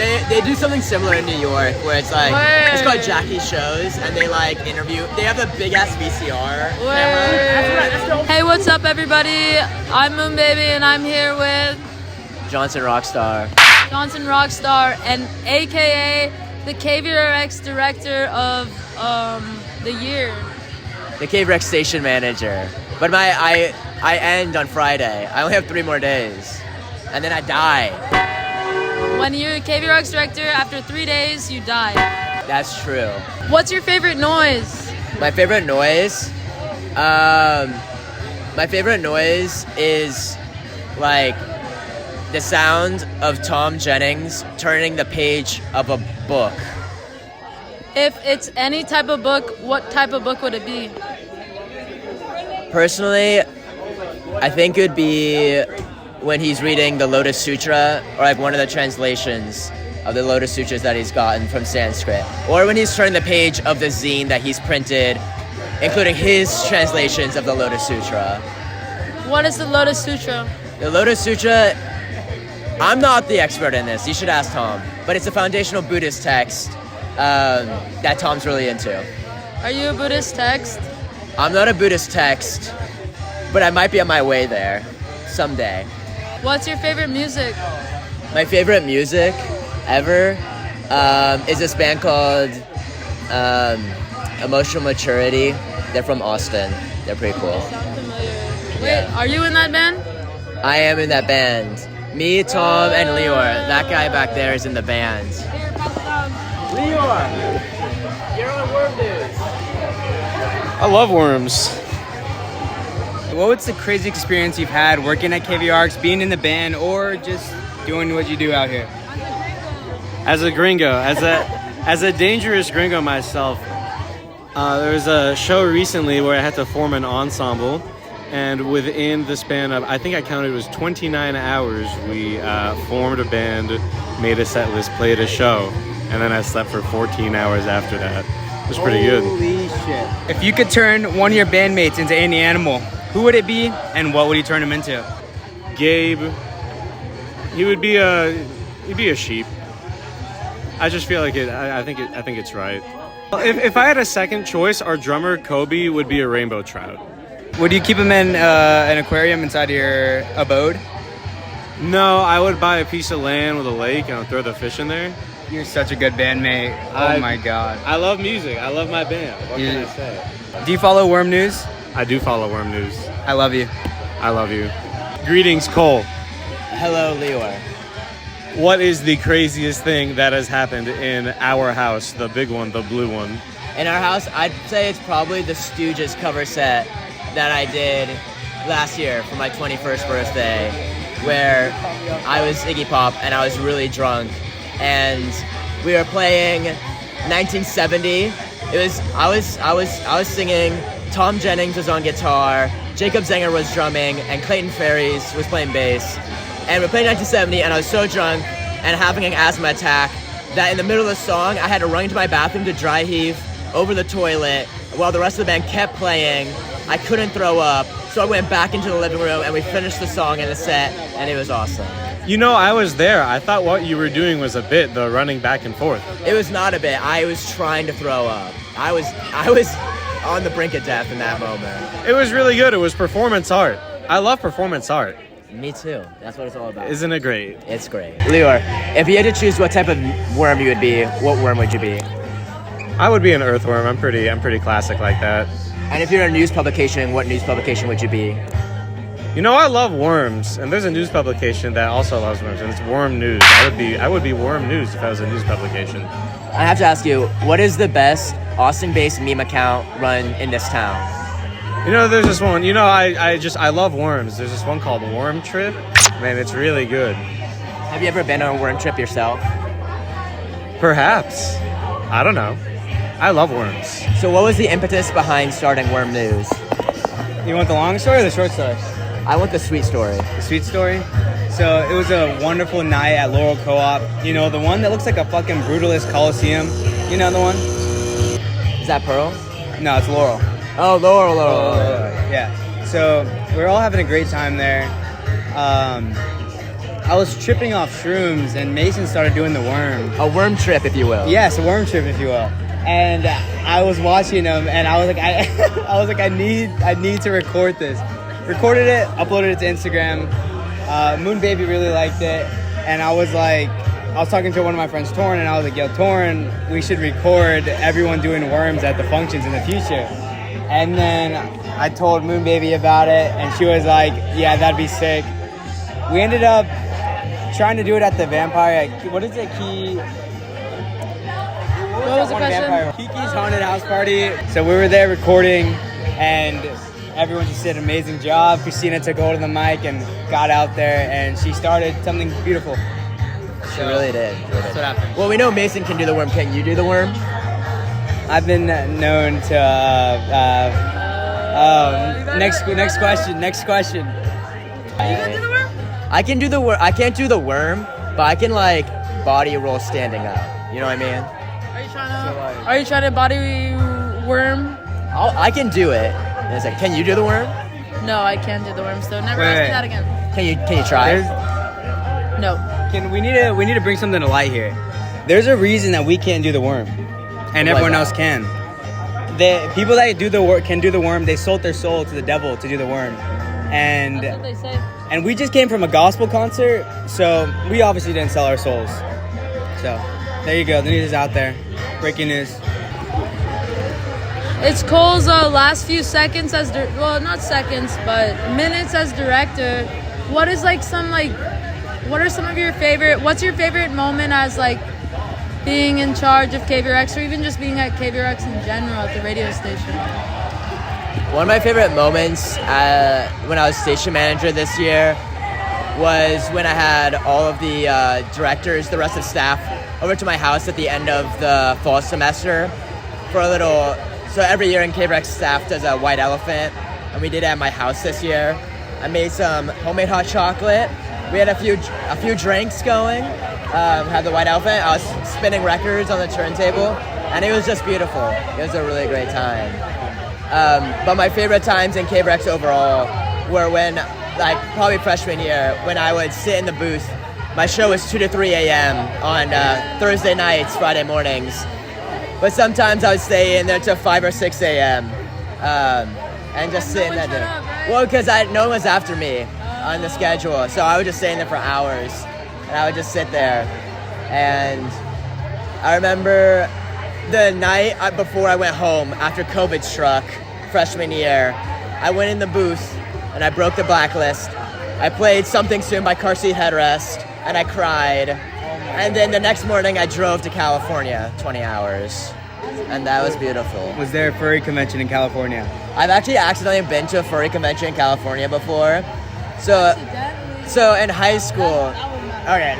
They do something similar in New York where it's like it's called Jackie's Shows, and they like interview. They have a big ass VCR camera. Hey, what's up, everybody? I'm Moon Baby, and I'm here with Johnson Rockstar. Johnson Rockstar, and AKA the KVRX director of the year. The KVRX station manager. But I end on Friday. I only have 3 more days, and then I die. When you're a KVRX director, after 3 days, you die. That's true. What's your favorite noise? My favorite noise? My favorite noise is like the sound of Tom Jennings turning the page of a book. If it's any type of book, what type of book would it be? Personally, I think it would be when he's reading the Lotus Sutra, or like one of the translations of the Lotus Sutras that he's gotten from Sanskrit, or when he's turning the page of the zine that he's printed, including his translations of the Lotus Sutra. What is the Lotus Sutra? The Lotus Sutra, I'm not the expert in this, you should ask Tom, but it's a foundational Buddhist text that Tom's really into. Are you a Buddhist text? I'm not a Buddhist text, but I might be on my way there someday. What's your favorite music? My favorite music ever is this band called Emotional Maturity. They're from Austin. They're pretty cool. Sound familiar. Wait, are you in that band? I am in that band. Me, Tom, and lior. That guy back there is in the band. Here, pass it down. lior, you're on Worm News. I love worms. What's the crazy experience you've had working at KVRX, being in the band, or just doing what you do out here? As a gringo, as a dangerous gringo myself, there was a show recently where I had to form an ensemble, and within the span of, I think I counted it was 29 hours, we formed a band, made a set list, played a show, and then I slept for 14 hours after that. It was pretty good. Holy shit. If you could turn one of your bandmates into any animal, who would it be, and what would you turn him into? Gabe, he'd be a sheep. I just feel like it. I think it's right. If I had a second choice, our drummer Kobe would be a rainbow trout. Would you keep him in an aquarium inside your abode? No, I would buy a piece of land with a lake and I'd throw the fish in there. You're such a good bandmate. Oh my god. I love music. I love my band. What can I say? Do you follow Worm News? I do follow Worm News. I love you. I love you. Greetings, Cole. Hello, lior. What is the craziest thing that has happened in our house? The big one, the blue one. In our house, I'd say it's probably the Stooges cover set that I did last year for my 21st birthday, where I was Iggy Pop and I was really drunk, and we were playing 1970. I was singing. Tom Jennings was on guitar, Jacob Zenger was drumming, and Clayton Ferries was playing bass. And we played 1970, and I was so drunk and having an asthma attack that in the middle of the song, I had to run into my bathroom to dry heave over the toilet while the rest of the band kept playing. I couldn't throw up, so I went back into the living room, and we finished the song and the set, and it was awesome. You know, I was there. I thought what you were doing was a bit, the running back and forth. It was not a bit. I was trying to throw up. I was on the brink of death in that moment. It was really good. It was performance art. I love performance art. Me too. That's what it's all about. Isn't it great? It's great. lior, if you had to choose what type of worm you would be, what worm would you be? I would be an earthworm. I'm pretty classic like that. And if you're a news publication, what news publication would you be? You know, I love worms, and there's a news publication that also loves worms, and it's Worm News. I would be Worm News if I was a news publication. I have to ask you, what is the best Austin-based meme account run in this town? You know, there's this one. You know, I love worms. There's this one called Worm Trip. Man, it's really good. Have you ever been on a worm trip yourself? Perhaps. I don't know. I love worms. So what was the impetus behind starting Worm News? You want the long story or the short story? I want the sweet story. The sweet story? So it was a wonderful night at Laurel Co-op. You know, the one that looks like a fucking Brutalist Coliseum. You know the one? Is that Pearl? No, it's Laurel. Oh, Laurel. Yeah. So we're all having a great time there. I was tripping off shrooms, and Mason started doing the worm. A worm trip, if you will. Yes, a worm trip, if you will. And I was watching him, and I was like, I need to record this. Recorded it, uploaded it to Instagram. Moon Baby really liked it, and I was talking to one of my friends, Torrin, and I was like, yo, Torrin, we should record everyone doing worms at the functions in the future. And then I told Moon Baby about it, and she was like, yeah, that'd be sick. We ended up trying to do it at the vampire, what is it, What was the question? Kiki's Haunted House Party. So we were there recording, and everyone just did an amazing job. Cristina took hold of the mic and got out there, and she started something beautiful. She really did. That's what happened. Well, we know Mason can do the worm. Can you do the worm? I've been known to. Next question. Are you gonna do the worm? I can do the worm. I can't do the worm, but I can like body roll standing up. You know what I mean? Are you trying to body worm? I can do it. And it's like, can you do the worm? No, I can't do the worm. So never Wait, ask me wait. that again. Can you try? No. We need to bring something to light here. There's a reason that we can't do the worm, and everyone else can. The people that do the work can do the worm. They sold their soul to the devil to do the worm, and That's what they say. and we just came from a gospel concert, so we obviously didn't sell our souls. So there you go. The news is out there. Breaking news. It's Cole's last few seconds as not seconds, but minutes as director. What are some of your favorite? What's your favorite moment as being in charge of KVRX, or even just being at KVRX in general at the radio station? One of my favorite moments when I was station manager this year was when I had all of the directors, the rest of staff, over to my house at the end of the fall semester for a little. So every year in KVRX, staff does a white elephant, and we did it at my house this year. I made some homemade hot chocolate. We had a few drinks going. Had the white elephant. I was spinning records on the turntable, and it was just beautiful. It was a really great time. But my favorite times in KVRX overall were when, probably freshman year, when I would sit in the booth. My show was 2 to 3 a.m. on Thursday nights, Friday mornings. But sometimes I would stay in there till 5 or 6 a.m. And just sit in there. Well, because no one was after me on the schedule, so I would just stay in there for hours, and I would just sit there. And I remember the night before I went home after COVID struck freshman year, I went in the booth and I broke the blacklist. I played Something Soon by Car Seat Headrest, and I cried. And then the next morning I drove to California, 20 hours. And that was beautiful. Was there a furry convention in California? I've actually accidentally been to a furry convention in California before. So in high school, okay,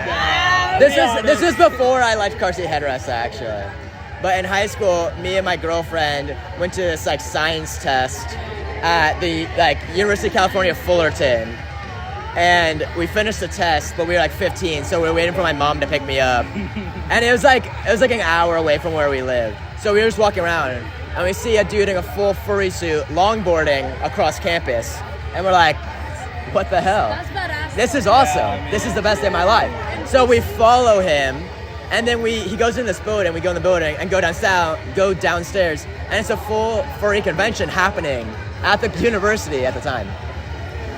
this was before I liked car seat headrests actually. But in high school, me and my girlfriend went to this science test at the University of California, Fullerton. And we finished the test, but we were 15, so we were waiting for my mom to pick me up. And it was like an hour away from where we lived. So we were just walking around, and we see a dude in a full furry suit longboarding across campus. And we're like, what the hell? That's badass. This is awesome. This is the best day of my life. So we follow him, and then he goes in this building, we go in the building and go downstairs, and it's a full furry convention happening at the university at the time.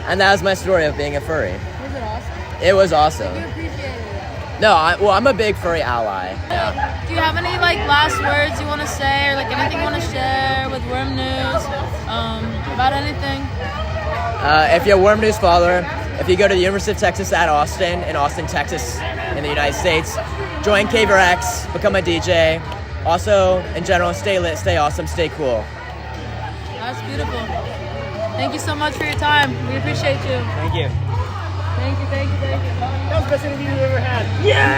And that was my story of being a furry. Was it awesome? It was awesome. You appreciated it. No, I'm a big furry ally. Yeah. Do you have any last words you want to say, or anything you want to share with Worm News about anything? If you're a Worm News follower, if you go to the University of Texas at Austin, in Austin, Texas, in the United States, join KVRX, become a DJ. Also, in general, stay lit, stay awesome, stay cool. That's beautiful. Thank you so much for your time. We appreciate you. Thank you. Thank you. That was the best interview we've ever had. Yeah!